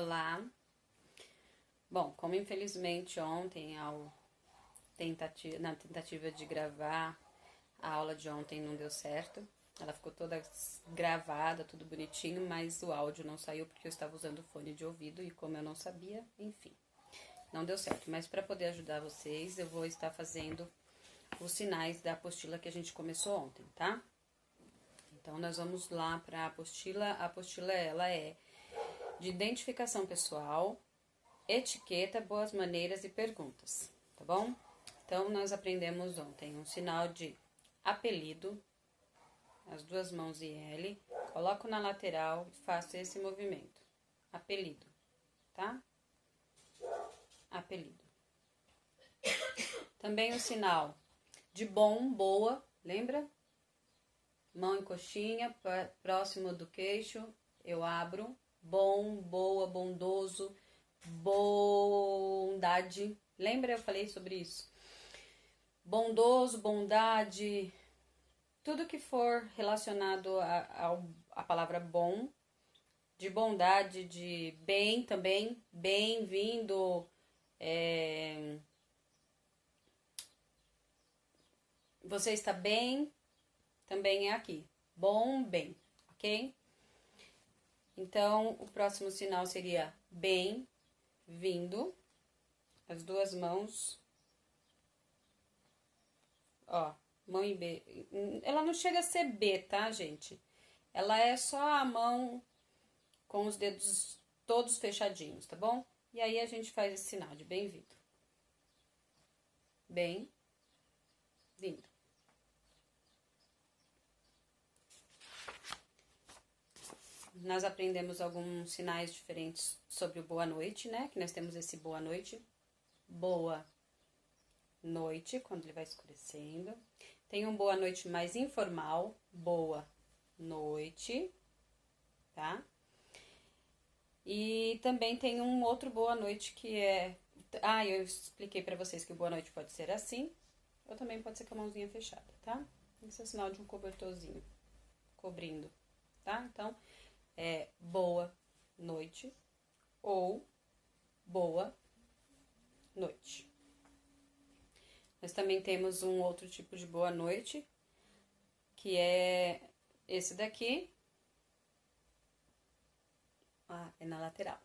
Olá. Bom, como infelizmente ontem, na tentativa de gravar, a aula de ontem não deu certo. Ela ficou toda gravada, tudo bonitinho, mas o áudio não saiu porque eu estava usando fone de ouvido e como eu não sabia, enfim, não deu certo. Mas para poder ajudar vocês, eu vou estar fazendo os sinais da apostila que a gente começou ontem, tá? Então, nós vamos lá para a apostila. A apostila, ela é de identificação pessoal, etiqueta, boas maneiras e perguntas, tá bom? Então, nós aprendemos ontem um sinal de apelido, as duas mãos em L, coloco na lateral e faço esse movimento. Apelido, tá? Apelido. Também o sinal de bom, boa, lembra? Mão em coxinha, próximo do queixo, eu abro. Bom, boa, bondoso, bondade. Lembra? Eu falei sobre isso. Bondoso, bondade, tudo que for relacionado à palavra bom, de bondade, de bem também, bem-vindo, você está bem, também é aqui. Bom, bem, ok? Então, o próximo sinal seria bem-vindo. As duas mãos. Ó, mão em B. Ela não chega a ser B, tá, gente? Ela é só a mão com os dedos todos fechadinhos, tá bom? E aí a gente faz esse sinal de bem-vindo. Bem-vindo. Nós aprendemos alguns sinais diferentes sobre o boa noite, né? Que nós temos esse boa noite. Boa noite, quando ele vai escurecendo. Tem um boa noite mais informal. Boa noite, tá? E também tem um outro boa noite que é... Ah, eu expliquei pra vocês que o boa noite pode ser assim. Ou também pode ser com a mãozinha fechada, tá? Esse é o sinal de um cobertorzinho. Cobrindo, tá? Então... boa noite ou boa noite. Nós também temos um outro tipo de boa noite, que é esse daqui. É na lateral.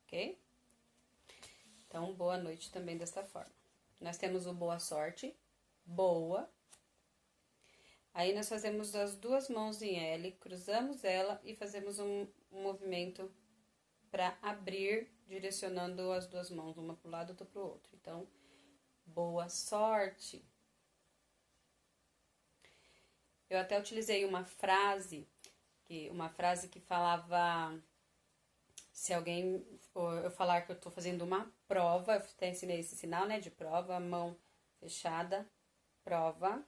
Ok? Então, boa noite também desta forma. Nós temos o boa sorte. Boa. Aí nós fazemos as duas mãos em L, cruzamos ela e fazemos um movimento para abrir, direcionando as duas mãos, uma para o lado, outra para o outro. Então, boa sorte. Eu até utilizei uma frase que falava, se alguém, eu falar que eu estou fazendo uma prova, eu até ensinei esse sinal, né, de prova, mão fechada, prova,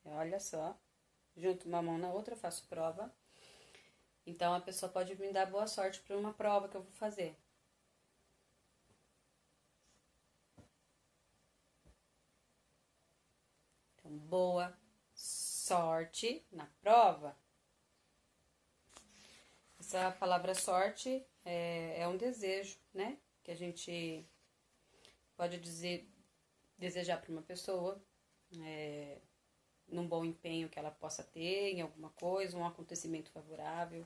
olha só, junto uma mão na outra, eu faço prova. Então, a pessoa pode me dar boa sorte para uma prova que eu vou fazer. Então, boa sorte na prova. Essa palavra sorte é um desejo, né? Que a gente pode desejar para uma pessoa, num bom empenho que ela possa ter em alguma coisa, um acontecimento favorável,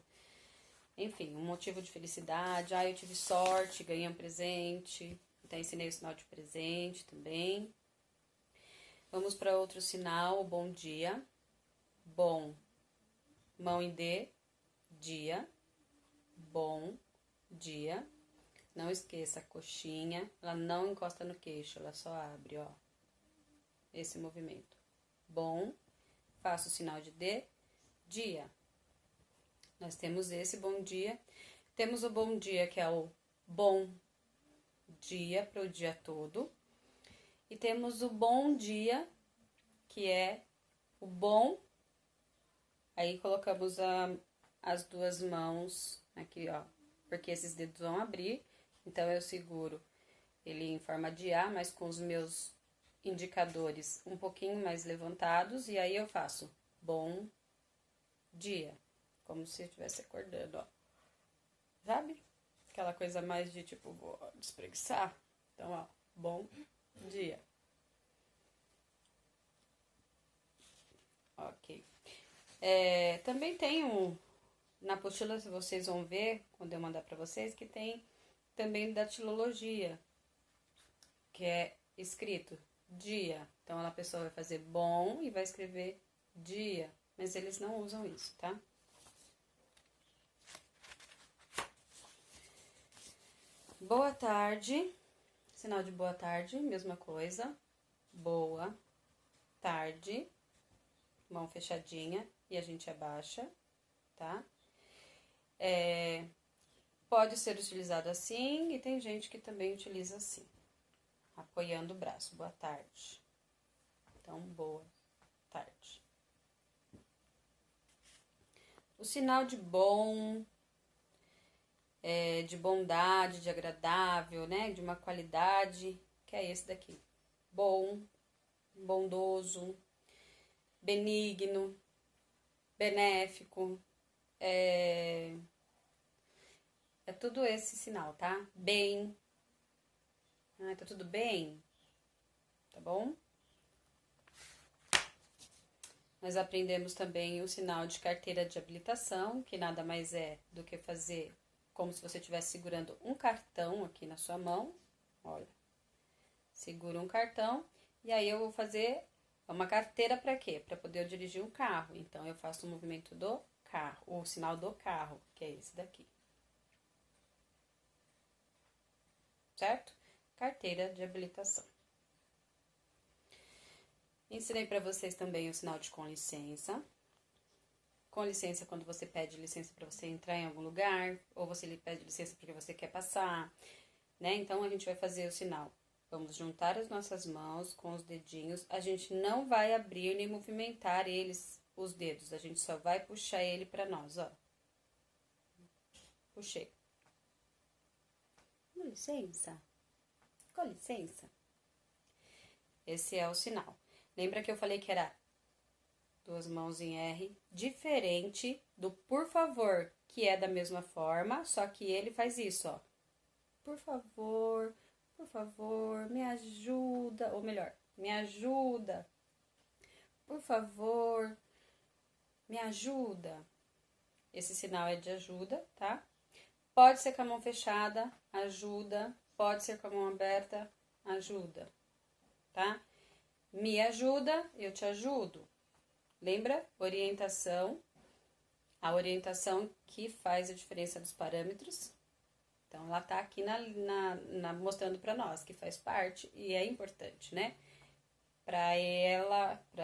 enfim, um motivo de felicidade. Eu tive sorte, ganhei um presente, então ensinei o sinal de presente também. Vamos para outro sinal, bom dia, bom, mão em D, dia, bom dia. Não esqueça, a coxinha, ela não encosta no queixo, ela só abre, ó, esse movimento. Bom, faço o sinal de D, dia. Nós temos esse bom dia. Temos o bom dia, que é o bom dia para o dia todo. E temos o bom dia, que é o bom. Aí colocamos as duas mãos aqui, ó, porque esses dedos vão abrir. Então, eu seguro ele em forma de A, mas com os meus indicadores um pouquinho mais levantados. E aí, eu faço bom dia. Como se estivesse acordando, ó. Sabe? Aquela coisa mais de tipo, vou despreguiçar. Então, ó, bom dia. Ok. Também tem na apostila, se vocês vão ver, quando eu mandar pra vocês, que tem também datilologia, que é escrito dia. Então, a pessoa vai fazer bom e vai escrever dia. Mas eles não usam isso, tá? Boa tarde. Sinal de boa tarde, mesma coisa. Boa tarde. Mão fechadinha e a gente abaixa, tá? Pode ser utilizado assim e tem gente que também utiliza assim, apoiando o braço. Boa tarde. Então, boa tarde. O sinal de bom, de bondade, de agradável, né? De uma qualidade, que é esse daqui. Bom, bondoso, benigno, benéfico, é tudo esse sinal, tá? Bem, tá tudo bem? Tá bom? Nós aprendemos também o sinal de carteira de habilitação, que nada mais é do que fazer como se você estivesse segurando um cartão aqui na sua mão. Olha, segura um cartão e aí eu vou fazer uma carteira para quê? Para poder dirigir um carro. Então, eu faço o movimento do carro, o sinal do carro, que é esse daqui. Certo? Carteira de habilitação. Ensinei para vocês também o sinal de com licença. Com licença quando você pede licença para você entrar em algum lugar, ou você lhe pede licença porque você quer passar, né? Então, a gente vai fazer o sinal. Vamos juntar as nossas mãos com os dedinhos. A gente não vai abrir nem movimentar os dedos. A gente só vai puxar ele para nós, ó. Puxei. Com licença. Com licença. Esse é o sinal. Lembra que eu falei que era 2 mãos em R, diferente do por favor, que é da mesma forma, só que ele faz isso, ó. Por favor, me ajuda, ou melhor, me ajuda. Por favor, me ajuda. Esse sinal é de ajuda, tá? Pode ser com a mão fechada, ajuda. Pode ser com a mão aberta, ajuda, tá? Me ajuda, eu te ajudo. Lembra? Orientação. A orientação que faz a diferença dos parâmetros. Então, ela tá aqui mostrando para nós que faz parte e é importante, né? Para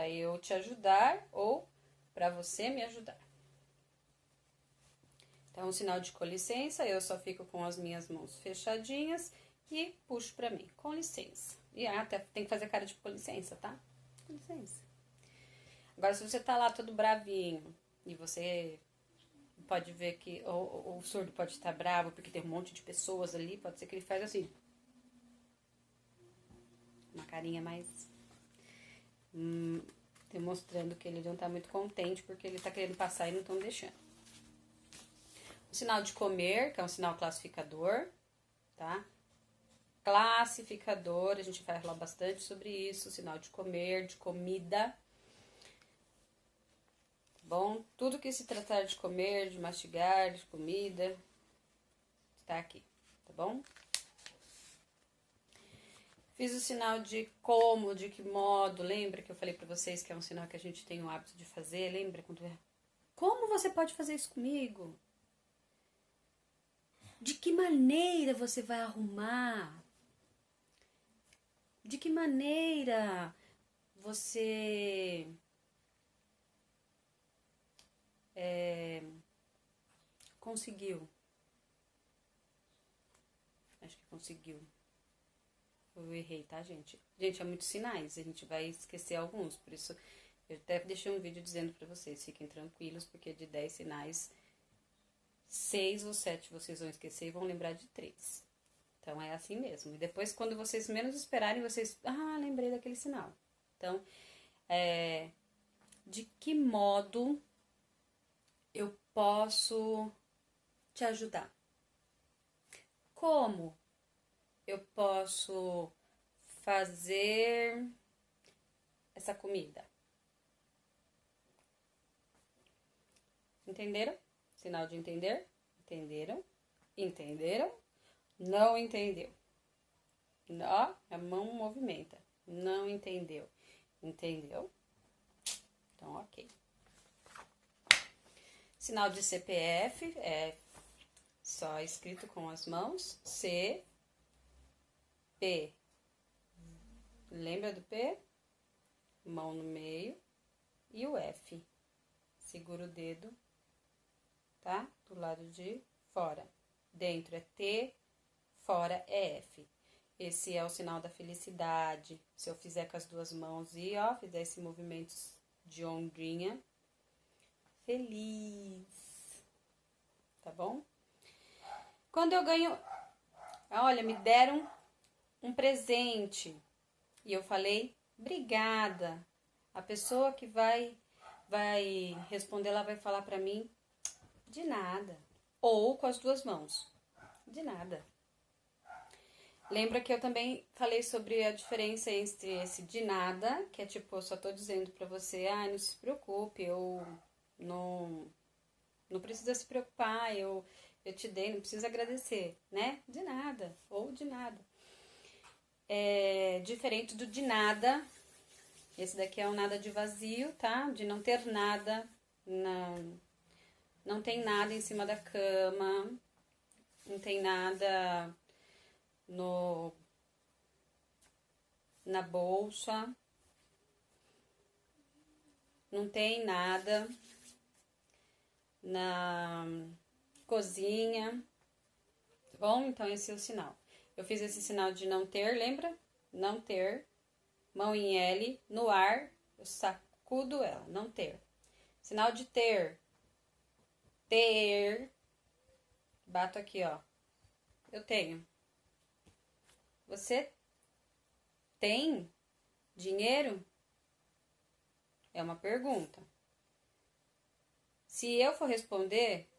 eu te ajudar ou para você me ajudar. Então, o sinal de com licença, eu só fico com as minhas mãos fechadinhas e puxo para mim, com licença. E até tem que fazer cara de com licença, tá? Com licença. Agora, se você tá lá todo bravinho e você pode ver que o surdo pode estar bravo porque tem um monte de pessoas ali, pode ser que ele faz assim. Uma carinha mais demonstrando que ele não tá muito contente porque ele tá querendo passar e não estão deixando. O sinal de comer, que é um sinal classificador, tá? Classificador, a gente vai falar bastante sobre isso, o sinal de comer, de comida. Bom, tudo que se tratar de comer, de mastigar, de comida, está aqui, tá bom? Fiz o sinal de como, de que modo, lembra que eu falei pra vocês que é um sinal que a gente tem o hábito de fazer, lembra quando como você pode fazer isso comigo? De que maneira você vai arrumar? De que maneira você conseguiu? Acho que conseguiu. Eu errei, tá, gente? Gente, é muitos sinais, a gente vai esquecer alguns, por isso eu até deixei um vídeo dizendo pra vocês, fiquem tranquilos, porque de 10 sinais, 6 ou 7 vocês vão esquecer e vão lembrar de 3. Então, é assim mesmo. E depois, quando vocês menos esperarem, vocês... lembrei daquele sinal. Então, de que modo eu posso te ajudar? Como eu posso fazer essa comida? Entenderam? Sinal de entender? Entenderam? Entenderam? Não entendeu. Ó, a mão movimenta. Não entendeu. Entendeu? Então, ok. Sinal de CPF é só escrito com as mãos. C, P. Lembra do P? Mão no meio. E o F. Segura o dedo, tá? Do lado de fora. Dentro é T, fora é F. Esse é o sinal da felicidade. Se eu fizer com as duas mãos e, ó, fizer esse movimento de ondinha. Feliz. Tá bom? Quando eu ganho... Olha, me deram um presente. E eu falei, obrigada. A pessoa que vai responder, ela vai falar pra mim, de nada. Ou com as duas mãos, de nada. Lembra que eu também falei sobre a diferença entre esse de nada, que é tipo, eu só tô dizendo pra você, não se preocupe, eu não precisa se preocupar, eu te dei, não precisa agradecer, né? De nada, ou de nada. É diferente do de nada. Esse daqui é o nada de vazio, tá? De não ter nada, não tem nada em cima da cama, não tem nada na bolsa, não tem nada na cozinha, tá bom? Então esse é o sinal. Eu fiz esse sinal de não ter, lembra? Não ter. Mão em L, no ar, eu sacudo ela, não ter. Sinal de ter. Ter. Bato aqui, ó. Eu tenho. Você tem dinheiro? É uma pergunta. Se eu for responder,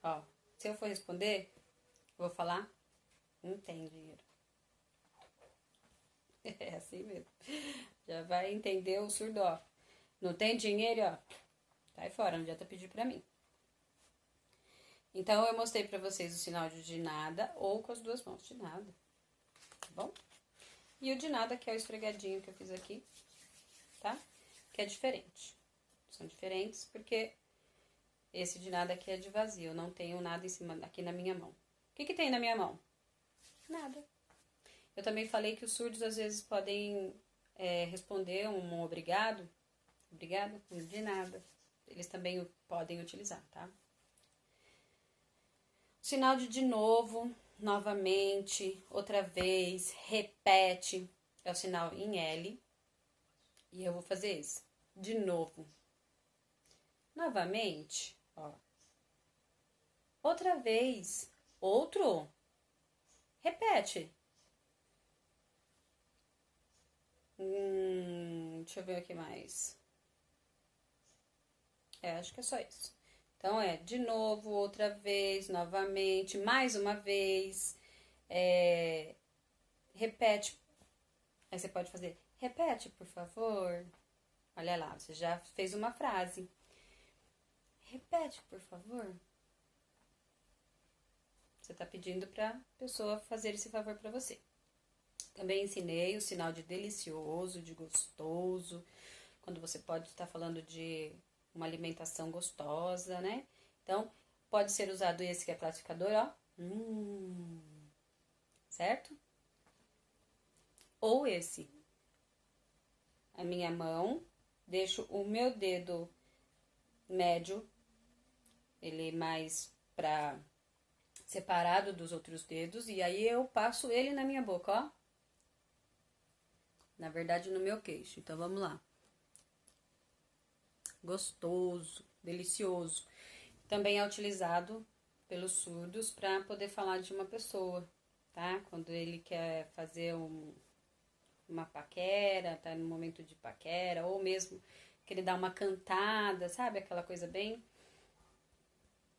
ó, eu vou falar, não tem dinheiro. É assim mesmo. Já vai entender o surdo, ó. Não tem dinheiro, ó. Sai fora, não adianta pedir pra mim. Então, eu mostrei pra vocês o sinal de nada ou com as duas mãos de nada. Tá bom? E o de nada, que é o esfregadinho que eu fiz aqui, tá? Que é diferente. São diferentes porque esse de nada aqui é de vazio. Eu não tenho nada em cima aqui na minha mão. O que tem na minha mão? Nada. Eu também falei que os surdos às vezes podem responder um obrigado. Obrigado? De nada. Eles também podem utilizar, tá? O sinal de novo, novamente, outra vez, repete. É o sinal em L. E eu vou fazer esse. De novo. Novamente, ó. Outra vez. Outro. Repete. Deixa eu ver aqui mais. Acho que é só isso. Então, de novo, outra vez, novamente, mais uma vez. Repete. Aí você pode fazer, repete, por favor. Olha lá, você já fez uma frase. Repete, por favor. Você tá pedindo pra pessoa fazer esse favor pra você. Também ensinei o sinal de delicioso, de gostoso, quando você pode estar falando de uma alimentação gostosa, né? Então, pode ser usado esse que é classificador, ó. Certo? Ou esse. A minha mão, deixo o meu dedo médio, ele mais separado dos outros dedos, e aí eu passo ele na minha boca, ó. Na verdade, no meu queixo. Então, vamos lá. Gostoso, delicioso. Também é utilizado pelos surdos para poder falar de uma pessoa, tá? Quando ele quer fazer uma paquera, tá no momento de paquera, ou mesmo que ele dá uma cantada, sabe? Aquela coisa bem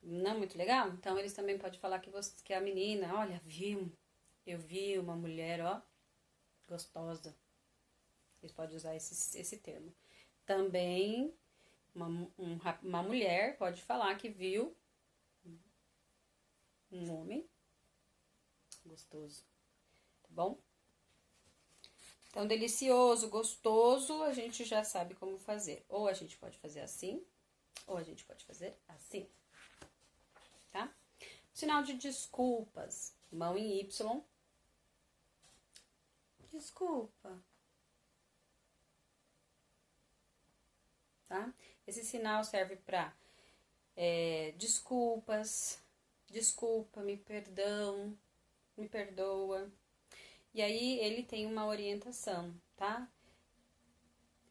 não muito legal. Então, eles também podem falar que a menina, olha, eu vi uma mulher, ó, gostosa. Eles podem usar esse termo. Também, uma mulher pode falar que viu um homem gostoso, tá bom? Então, delicioso, gostoso, a gente já sabe como fazer. Ou a gente pode fazer assim, ou a gente pode fazer assim, tá? Sinal de desculpas, mão em Y. Desculpa. Tá? Esse sinal serve para desculpas, desculpa, me perdoa. E aí ele tem uma orientação, tá?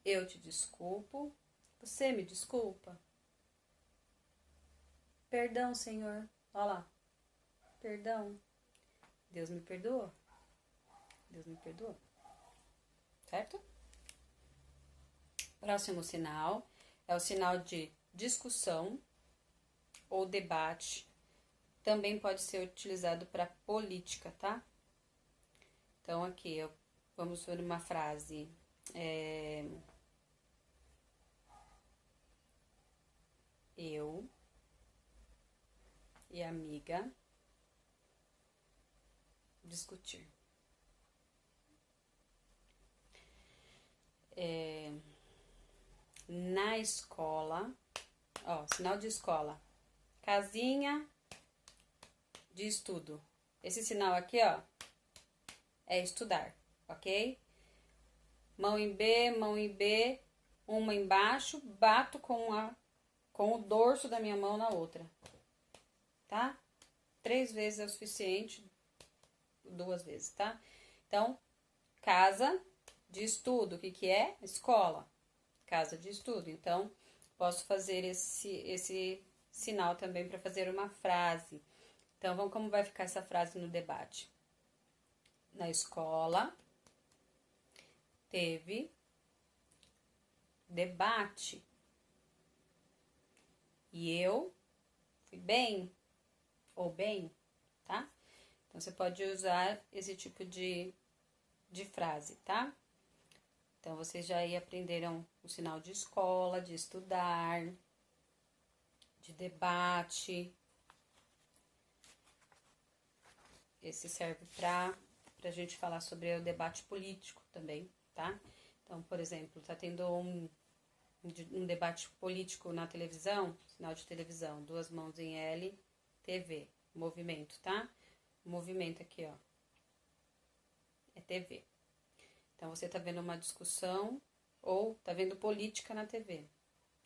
Eu te desculpo, você me desculpa. Perdão, Senhor. Olha lá. Perdão. Deus me perdoou. Deus me perdoou. Certo? Próximo sinal é o sinal de discussão ou debate. Também pode ser utilizado para política, tá? Então, aqui, vamos ver uma frase. Eu e a amiga discutir. Na escola, ó, sinal de escola, casinha de estudo. Esse sinal aqui, ó, é estudar, ok? Mão em B, uma embaixo, bato com o dorso da minha mão na outra, tá? 3 vezes é o suficiente, 2 vezes, tá? Então, casa de estudo, o que é? Escola, casa de estudo. Então, posso fazer esse sinal também para fazer uma frase. Então, como vai ficar essa frase no debate? Na escola, teve debate. E eu fui bem ou bem, tá? Então, você pode usar esse tipo de frase, tá? Então, vocês já aí aprenderam o sinal de escola, de estudar, de debate. Esse serve para a gente falar sobre o debate político também, tá? Então, por exemplo, tá tendo um debate político na televisão, sinal de televisão, 2 mãos em L, TV, movimento, tá? O movimento aqui, ó, é TV. Então, você tá vendo uma discussão ou tá vendo política na TV,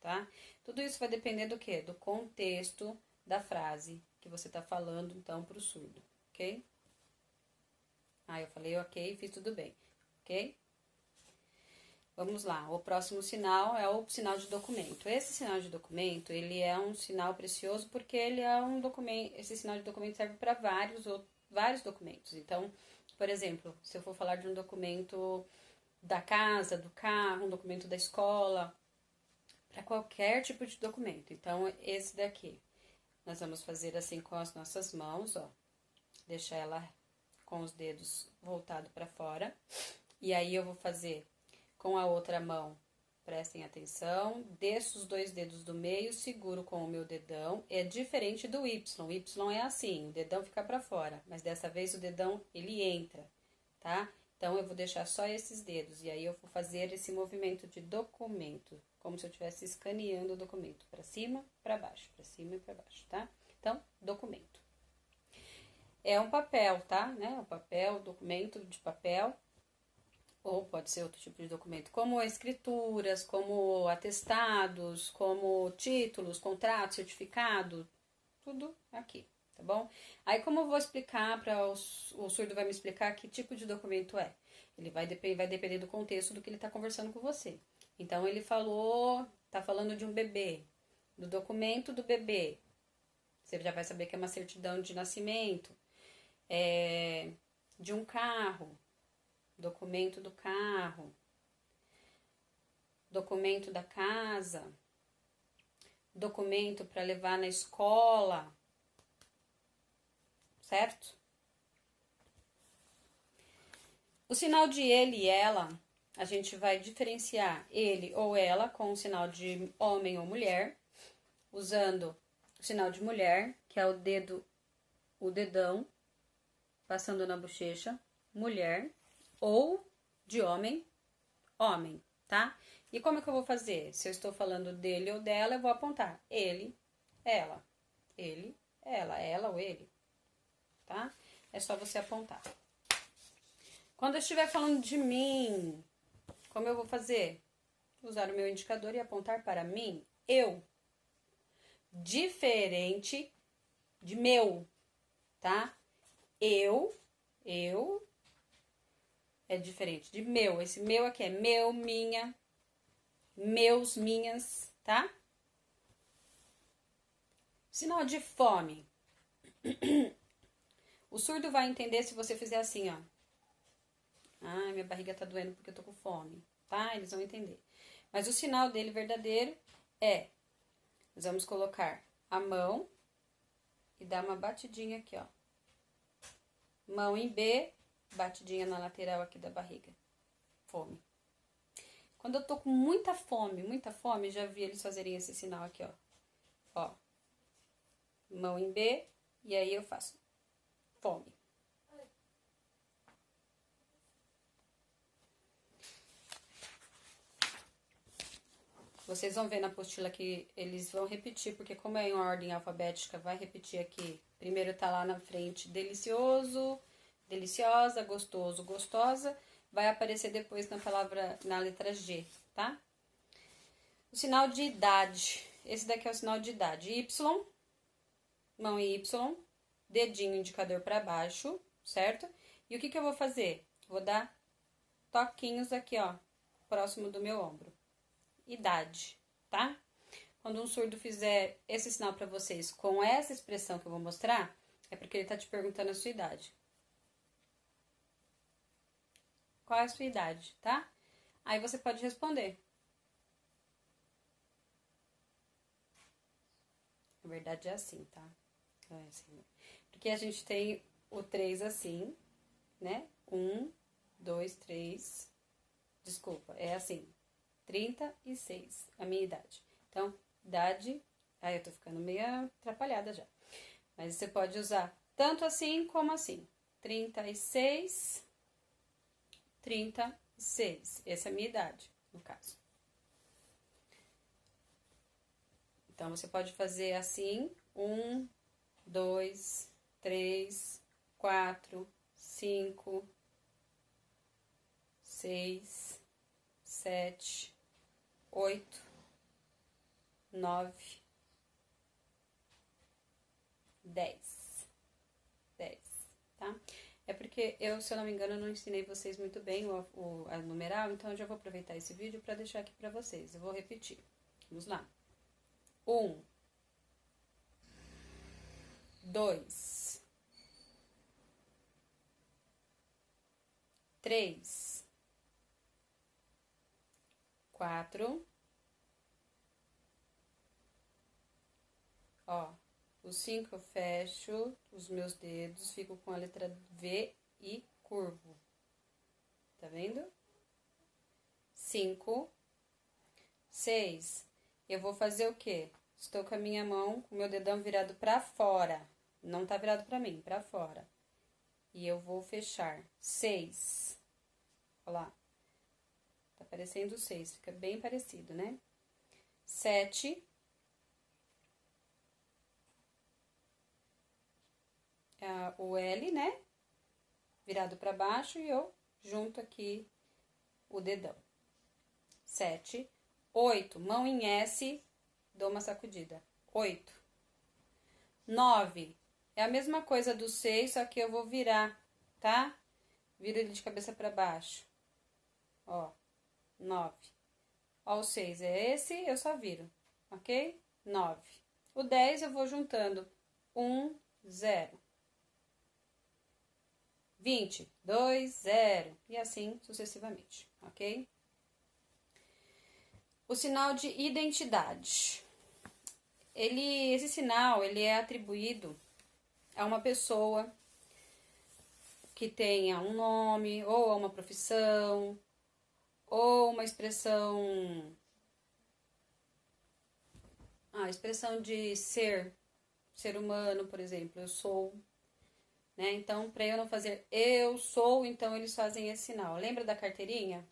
tá? Tudo isso vai depender do quê? Do contexto da frase que você tá falando, então, pro surdo, ok? Eu falei ok, fiz tudo bem, ok? Vamos lá, o próximo sinal é o sinal de documento. Esse sinal de documento, ele é um sinal precioso porque ele é um documento, esse sinal de documento serve para vários documentos. Então, por exemplo, se eu for falar de um documento da casa, do carro, um documento da escola, para qualquer tipo de documento. Então, esse daqui, nós vamos fazer assim com as nossas mãos, ó, deixar ela com os dedos voltados para fora. E aí eu vou fazer com a outra mão, prestem atenção, desço os 2 dedos do meio, seguro com o meu dedão. É diferente do Y. O Y é assim, o dedão fica para fora, mas dessa vez o dedão ele entra, tá? Então eu vou deixar só esses dedos e aí eu vou fazer esse movimento de documento, como se eu estivesse escaneando o documento, para cima, para baixo, para cima e para baixo, tá? Então, documento. É um papel, tá? Né? Um papel, documento de papel, ou pode ser outro tipo de documento, como escrituras, como atestados, como títulos, contrato, certificado, tudo aqui, tá bom? Aí, como eu vou explicar para o surdo vai me explicar que tipo de documento é? Ele vai depender do contexto do que ele está conversando com você. Então, ele tá falando de um bebê, do documento do bebê. Você já vai saber que é uma certidão de nascimento, de um carro, documento do carro, documento da casa, documento para levar na escola, certo? O sinal de ele e ela, a gente vai diferenciar ele ou ela com o sinal de homem ou mulher, usando o sinal de mulher, que é o dedão, passando na bochecha, mulher, ou de homem, homem, tá? E como é que eu vou fazer? Se eu estou falando dele ou dela, eu vou apontar ele, ela ou ele, tá? É só você apontar. Quando eu estiver falando de mim, como eu vou fazer? Usar o meu indicador e apontar para mim, eu. Diferente de meu, tá? Eu é diferente de meu. Esse meu aqui é meu, minha, meus, minhas, tá? Sinal de fome. O surdo vai entender se você fizer assim, ó. Ai, minha barriga tá doendo porque eu tô com fome, tá? Eles vão entender. Mas o sinal dele verdadeiro é, nós vamos colocar a mão e dar uma batidinha aqui, ó. Mão em B, batidinha na lateral aqui da barriga. Fome. Quando eu tô com muita fome, já vi eles fazerem esse sinal aqui, ó. Ó. Mão em B, e aí eu faço fome. Vocês vão ver na apostila que eles vão repetir, porque como é em ordem alfabética, vai repetir aqui. Primeiro tá lá na frente delicioso, deliciosa, gostoso, gostosa. Vai aparecer depois na palavra, na letra G, tá? O sinal de idade. Esse daqui é o sinal de idade. Y, mão em Y, dedinho indicador para baixo, certo? E o que eu vou fazer? Vou dar toquinhos aqui, ó, próximo do meu ombro. Idade, tá? Quando um surdo fizer esse sinal para vocês com essa expressão que eu vou mostrar, é porque ele tá te perguntando a sua idade. Qual é a sua idade, tá? Aí você pode responder. Na verdade é assim, tá? É assim. Porque a gente tem o 3 assim, né? 1, 2, 3. Desculpa, é assim. 36, a minha idade. Então, idade... Ai, eu tô ficando meio atrapalhada já. Mas você pode usar tanto assim como assim. 36, 36. Essa é a minha idade, no caso. Então, você pode fazer assim. 1, 2, 3, 4, 5, 6, 7, 8, 9, 10. 10, tá? É porque eu, se eu não me engano, não ensinei vocês muito bem a numeral, então eu já vou aproveitar esse vídeo para deixar aqui para vocês. Eu vou repetir. Vamos lá. 1, 2, 3, 4, ó, o 5 eu fecho os meus dedos, fico com a letra V e curvo, tá vendo? 5, 6, eu vou fazer o quê? Estou com a minha mão, com o meu dedão virado pra fora, não tá virado pra mim, pra fora. E eu vou fechar 6, olha lá. Tá parecendo 6, fica bem parecido, né? 7. O L, né? Virado pra baixo e eu junto aqui o dedão. 7. 8. Mão em S, dou uma sacudida. 8. 9. É a mesma coisa do 6, só que eu vou virar, tá? Viro ele de cabeça pra baixo. Ó. 9. Ó, o 6 é esse, eu só viro, ok? 9. O 10 eu vou juntando 1, 0. 20, 2, 0 e assim sucessivamente, ok? O sinal de identidade. Esse sinal, ele é atribuído a uma pessoa que tenha um nome, ou a uma profissão, ou uma expressão... A expressão de ser humano, por exemplo, eu sou, né? Então, para eu não fazer eu sou, então eles fazem esse sinal. Lembra da carteirinha?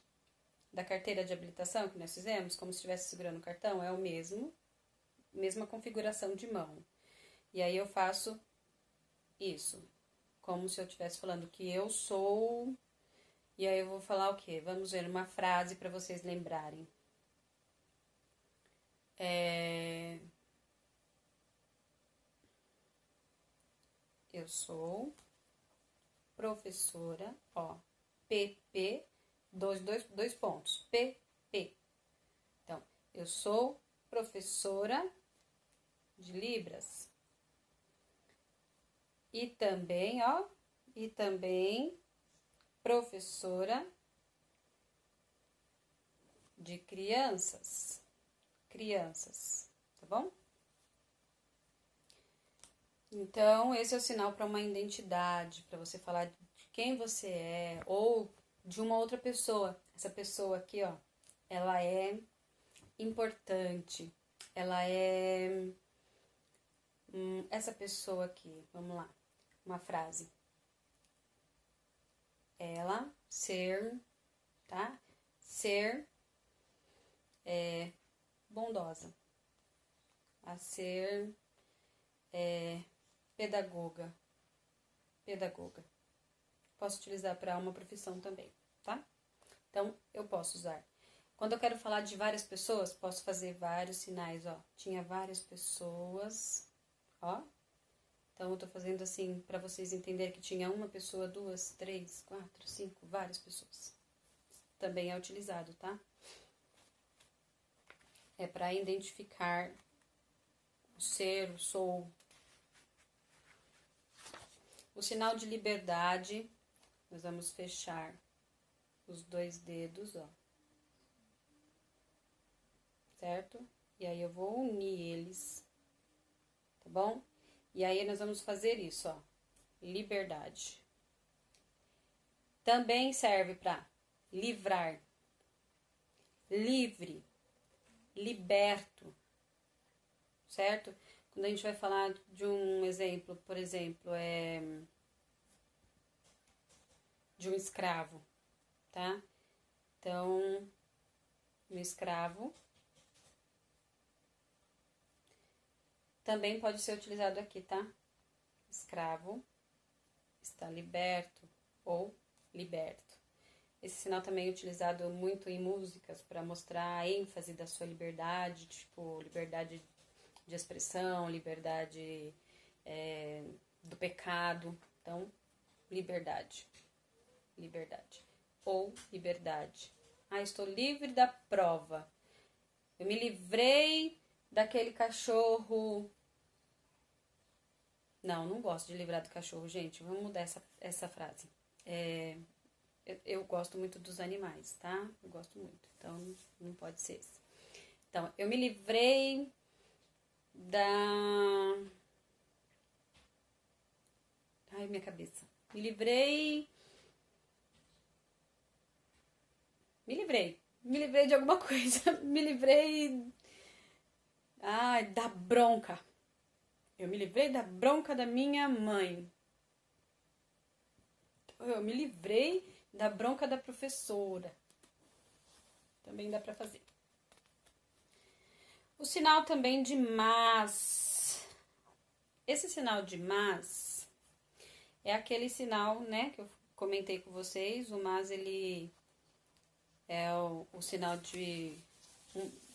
Da carteira de habilitação que nós fizemos? Como se estivesse segurando o cartão? É o mesmo, mesma configuração de mão. E aí eu faço isso, como se eu estivesse falando que eu sou. E aí eu vou falar o quê? Vamos ver uma frase para vocês lembrarem. Eu sou professora, ó, PP, dois pontos, PP. Então, eu sou professora de Libras. E também, ó, professora de crianças, tá bom? Então, esse é o sinal para uma identidade, para você falar de quem você é ou de uma outra pessoa. Essa pessoa aqui, ó, ela é importante, ela é... essa pessoa aqui, vamos lá, uma frase. Ela, ser, tá? Ser bondosa. A ser pedagoga. Posso utilizar para uma profissão também, tá? Então, eu posso usar. Quando eu quero falar de várias pessoas, posso fazer vários sinais, ó. Tinha várias pessoas, ó. Então, eu tô fazendo assim para vocês entenderem que tinha uma pessoa, 2, 3, 4, 5, várias pessoas. Também é utilizado, tá? É para identificar o ser, o sou. O sinal de liberdade, nós vamos fechar os 2 dedos, ó. Certo? E aí eu vou unir eles, tá bom? E aí nós vamos fazer isso, ó. Liberdade. Também serve para livrar, livre, liberto, certo? Quando a gente vai falar de um exemplo, por exemplo, de um escravo, tá? Então, um escravo também pode ser utilizado aqui, tá? Escravo está liberto ou liberto. Esse sinal também é utilizado muito em músicas para mostrar a ênfase da sua liberdade, tipo, liberdade de expressão, liberdade do pecado. Então, liberdade. Ou liberdade. Estou livre da prova. Eu me livrei daquele cachorro. Não gosto de livrar do cachorro, gente. Vamos mudar essa frase. Eu gosto muito dos animais, tá? Eu gosto muito. Então, não pode ser esse. Então, eu me livrei da... Ai, minha cabeça. Me livrei de alguma coisa. Me livrei... Ai, da bronca. Eu me livrei da bronca da minha mãe. Eu me livrei da bronca da professora. Também dá pra fazer. O sinal também de mas. Esse sinal de mas é aquele sinal, né, que eu comentei com vocês. O mas, ele é o sinal de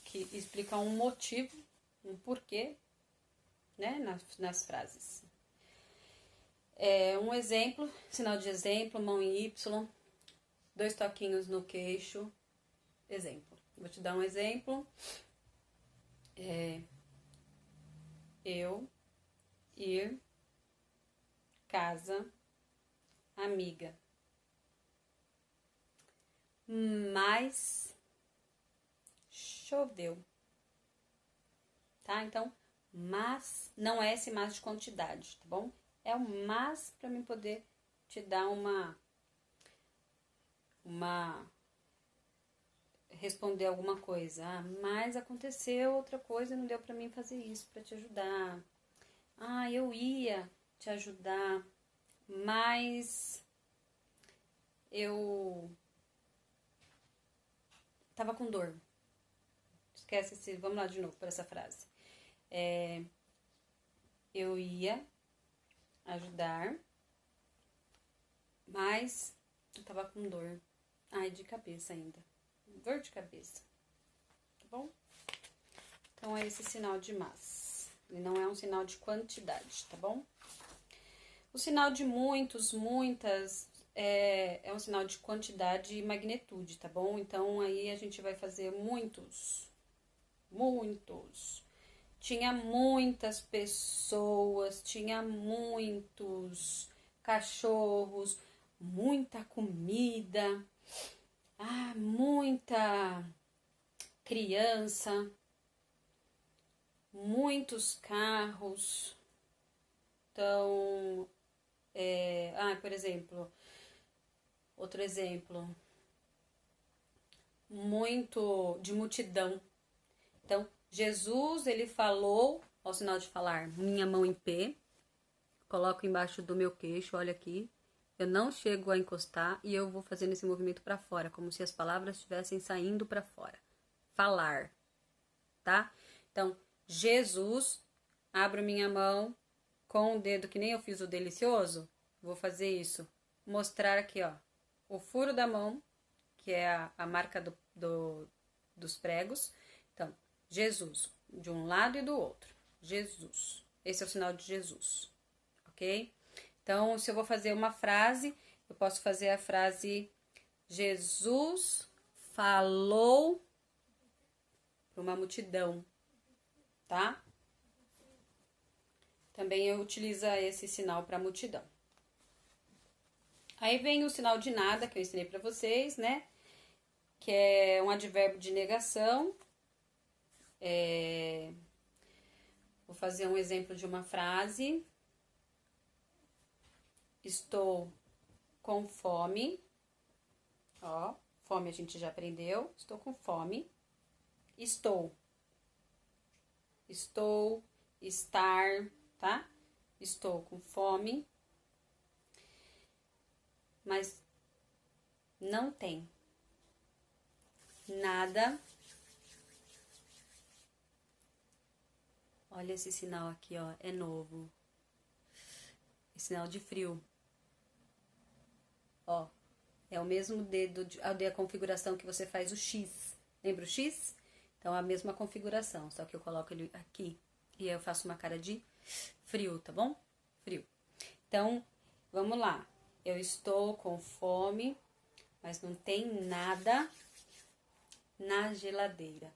que explica um motivo, um porquê, né, nas frases. Um exemplo, sinal de exemplo, mão em Y, 2 toquinhos no queixo, exemplo. Vou te dar um exemplo. Eu, ir, casa, amiga. Mas choveu. Tá? Então, mas não é esse mas de quantidade, tá bom? É o mas para mim poder te dar uma responder alguma coisa. Ah, mas aconteceu outra coisa e não deu para mim fazer isso para te ajudar. Ah, eu ia te ajudar, mas eu tava com dor. Esquece esse, vamos lá de novo para essa frase. Eu ia ajudar, mas eu tava com dor. Ai, de cabeça ainda. Dor de cabeça. Tá bom? Então é esse sinal de mas. Ele não é um sinal de quantidade, tá bom? O sinal de muitos, muitas, é um sinal de quantidade e magnitude, tá bom? Então aí a gente vai fazer muitos. Muitos. Tinha muitas pessoas, tinha muitos cachorros, muita comida, muita criança, muitos carros. Então, por exemplo, outro exemplo, muito de multidão. Então, Jesus, ele falou, ao sinal de falar, minha mão em pé, coloco embaixo do meu queixo, olha aqui, eu não chego a encostar e eu vou fazendo esse movimento para fora, como se as palavras estivessem saindo para fora. Falar, tá? Então, Jesus, abro minha mão com o dedo, que nem eu fiz o delicioso, vou fazer isso. Mostrar aqui, ó, o furo da mão, que é a marca dos pregos. Então, Jesus, de um lado e do outro. Jesus. Esse é o sinal de Jesus, ok? Então, se eu vou fazer uma frase, eu posso fazer a frase Jesus falou para uma multidão, tá? Também eu utilizo esse sinal para multidão. Aí vem o sinal de nada, que eu ensinei para vocês, né? Que é um advérbio de negação. Vou fazer um exemplo de uma frase. Estou com fome. Ó, fome a gente já aprendeu. Estou com fome. Estou, estar, tá? Estou com fome. Mas não tem nada. Olha esse sinal aqui, ó, é novo. Esse sinal de frio. Ó, é o mesmo dedo, a configuração que você faz o X. Lembra o X? Então, é a mesma configuração, só que eu coloco ele aqui e eu faço uma cara de frio, tá bom? Frio. Então, vamos lá. Eu estou com fome, mas não tem nada na geladeira.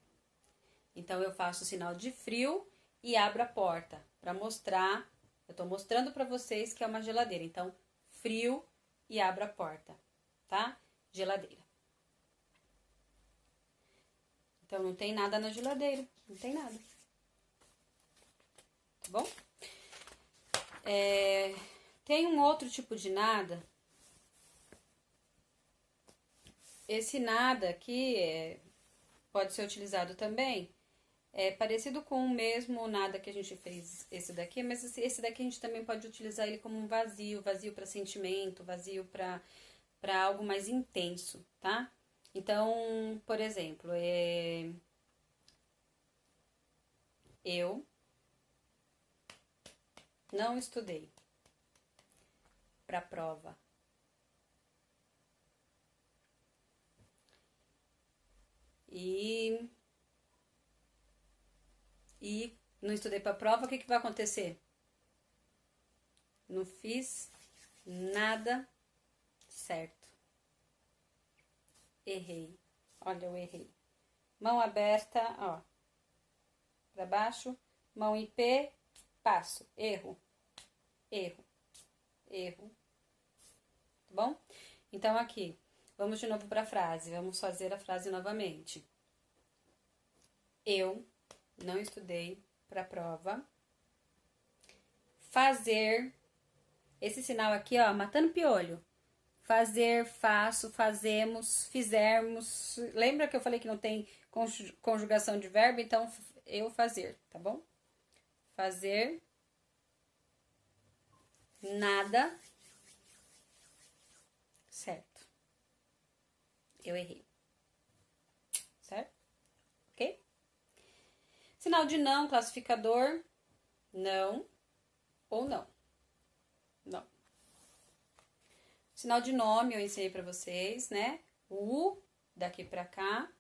Então, eu faço o sinal de frio e abro a porta para mostrar. Eu tô mostrando para vocês que é uma geladeira. Então, frio e abro a porta, tá? Geladeira. Então, não tem nada na geladeira. Não tem nada. Tá bom? Tem um outro tipo de nada. Esse nada aqui pode ser utilizado também. É parecido com o mesmo nada que a gente fez esse daqui, mas esse daqui a gente também pode utilizar ele como um vazio para sentimento, vazio para algo mais intenso, tá? Então, por exemplo, eu não estudei para a prova. E não estudei para a prova, o que vai acontecer? Não fiz nada certo. Errei. Olha, eu errei. Mão aberta, ó. Para baixo. Mão em pé, passo. Erro. Erro. Erro. bom? Então, aqui, vamos de novo para a frase. Vamos fazer a frase novamente. Eu não estudei para a prova. Fazer. Esse sinal aqui, ó, matando piolho. Fazer, faço, fazemos, fizermos. Lembra que eu falei que não tem conjugação de verbo? Então, eu fazer, tá bom? Fazer nada. Certo. Eu errei. Certo? Ok? Sinal de não, classificador. Não ou não. Não. Sinal de nome eu ensinei pra vocês, né? O daqui pra cá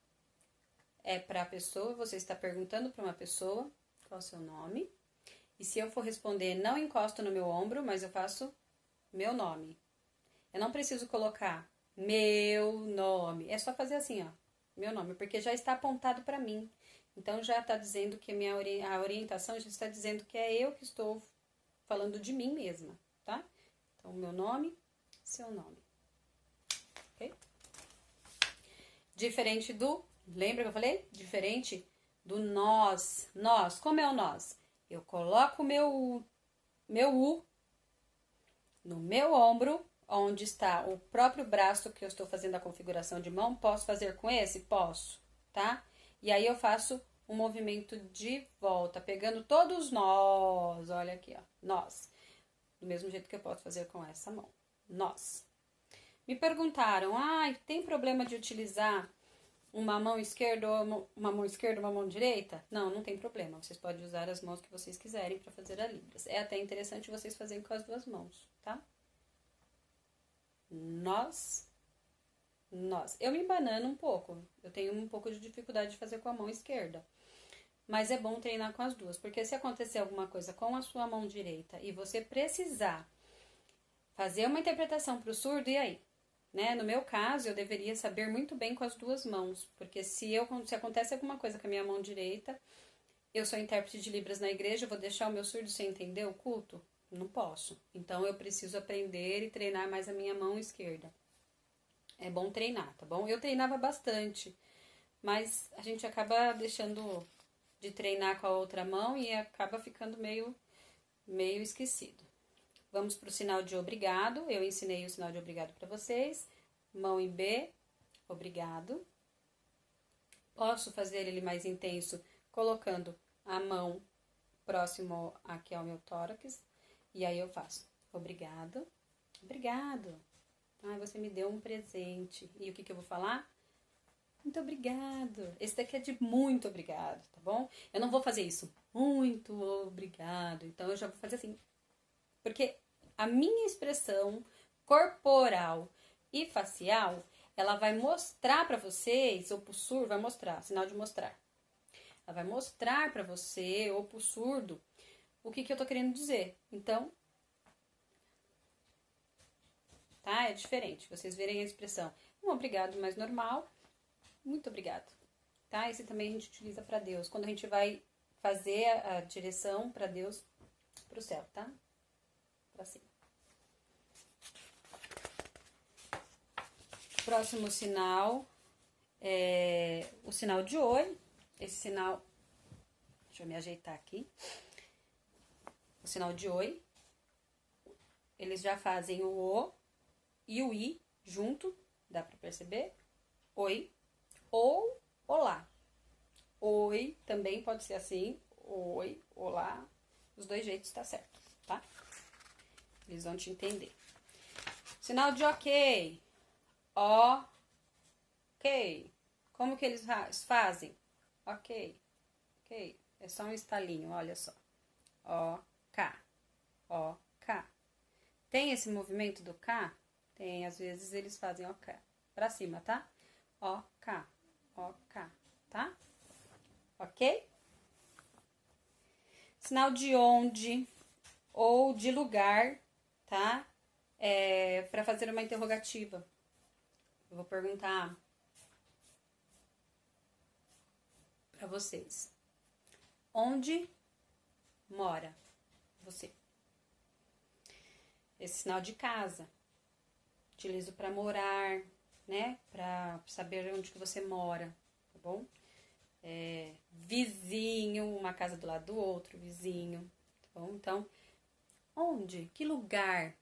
é pra pessoa. Você está perguntando pra uma pessoa qual é o seu nome. E se eu for responder, não encosto no meu ombro, mas eu faço meu nome. Eu não preciso colocar meu nome. É só fazer assim, ó. Meu nome, porque já está apontado para mim. Então, já está dizendo que a orientação já está dizendo que é eu que estou falando de mim mesma, tá? Então, meu nome, seu nome. Ok? Diferente do... Lembra que eu falei? Diferente do nós. Nós. Como é o nós? Eu coloco o meu U no meu ombro, onde está o próprio braço que eu estou fazendo a configuração de mão. Posso fazer com esse? Posso, tá? E aí eu faço um movimento de volta, pegando todos nós. Olha aqui, ó, nós. Do mesmo jeito que eu posso fazer com essa mão. Nós. Me perguntaram, tem problema de utilizar uma mão esquerda ou uma mão direita? Não, não tem problema. Vocês podem usar as mãos que vocês quiserem para fazer a Libras. É até interessante vocês fazerem com as duas mãos, tá? Nós. Eu me banano um pouco. Eu tenho um pouco de dificuldade de fazer com a mão esquerda. Mas é bom treinar com as duas. Porque se acontecer alguma coisa com a sua mão direita e você precisar fazer uma interpretação para o surdo, e aí? Né? No meu caso, eu deveria saber muito bem com as duas mãos. Porque se acontece alguma coisa com a minha mão direita, eu sou intérprete de Libras na igreja, eu vou deixar o meu surdo sem entender o culto? Não posso. Então, eu preciso aprender e treinar mais a minha mão esquerda. É bom treinar, tá bom? Eu treinava bastante, mas a gente acaba deixando de treinar com a outra mão e acaba ficando meio esquecido. Vamos para o sinal de obrigado. Eu ensinei o sinal de obrigado para vocês. Mão em B, obrigado. Posso fazer ele mais intenso colocando a mão próximo aqui ao meu tórax. E aí eu faço obrigado, obrigado. Você me deu um presente. E o que eu vou falar? Muito obrigado. Esse daqui é de muito obrigado, tá bom? Eu não vou fazer isso. Muito obrigado. Então, eu já vou fazer assim. Porque a minha expressão corporal e facial, ela vai mostrar pra vocês, ou pro surdo, vai mostrar, sinal de mostrar. Ela vai mostrar pra você, ou pro surdo, o que eu tô querendo dizer. Então, tá? É diferente. Vocês verem a expressão. Um obrigado mais normal. Muito obrigado. Tá? Esse também a gente utiliza para Deus. Quando a gente vai fazer a direção para Deus, pro céu, tá? Pra cima. Próximo sinal é o sinal de oi. Esse sinal... Deixa eu me ajeitar aqui. O sinal de oi. Eles já fazem o O e o I junto. Dá pra perceber? Oi. Ou olá. Oi também pode ser assim. Oi, olá. Os dois jeitos tá certo, tá? Eles vão te entender. Sinal de ok. Ok. Como que eles fazem? Ok. Ok. É só um estalinho, olha só. Ok. Ok. Tem esse movimento do K? Tem, às vezes eles fazem ok. Pra cima, tá? Ok. Ok, tá? Ok? Sinal de onde ou de lugar, tá? Para fazer uma interrogativa. Eu vou perguntar para vocês. Onde mora você? Esse sinal de casa, Utilizo para morar, né? Para saber onde que você mora, tá bom? Vizinho, uma casa do lado do outro, vizinho, tá bom? Então, onde? Que lugar